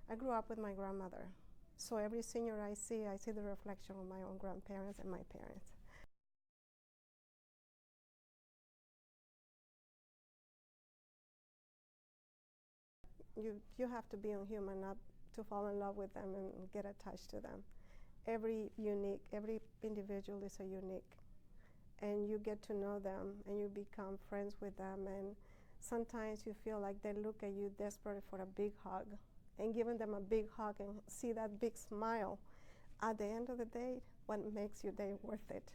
I grew up with my grandmother. So every senior I see the reflection of my own grandparents and my parents. You have to be human not to fall in love with them and get attached to them. Every individual is a unique, and you get to know them and you become friends with them, and sometimes you feel like they look at you desperate for a big hug, and giving them a big hug and see that big smile, at the end of the day, what makes your day worth it.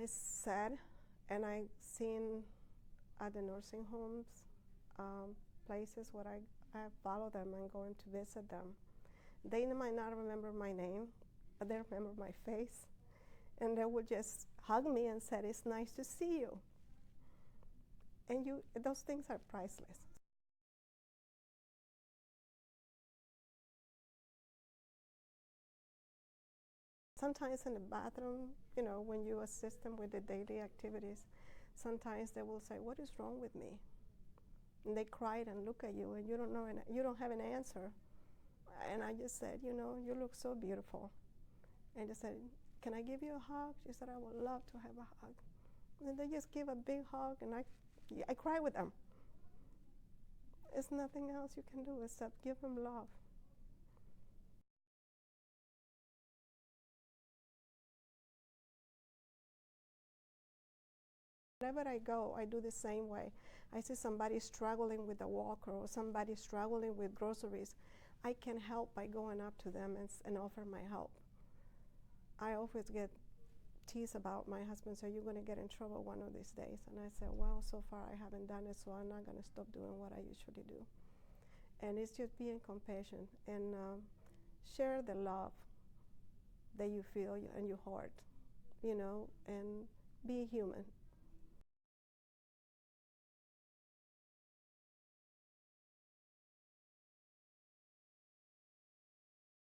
It's sad, and I've seen at the nursing homes, places where I follow them and going to visit them. They might not remember my name, but they remember my face, and they would just hug me and said, "It's nice to see you." And those things are priceless. Sometimes in the bathroom, when you assist them with the daily activities, sometimes they will say, "What is wrong with me?" And they cry and look at you, and you don't know, and you don't have an answer. And I just said, "You look so beautiful." And they said, "Can I give you a hug?" She said, "I would love to have a hug." And they just give a big hug, and I cry with them. There's nothing else you can do except give them love. Wherever I go, I do the same way. I see somebody struggling with a walker or somebody struggling with groceries. I can help by going up to them and offer my help. I always get teased about my husband, so you're going to get in trouble one of these days. And I said, well, so far I haven't done it, so I'm not going to stop doing what I usually do. And it's just being compassionate and share the love that you feel in your heart, and be human.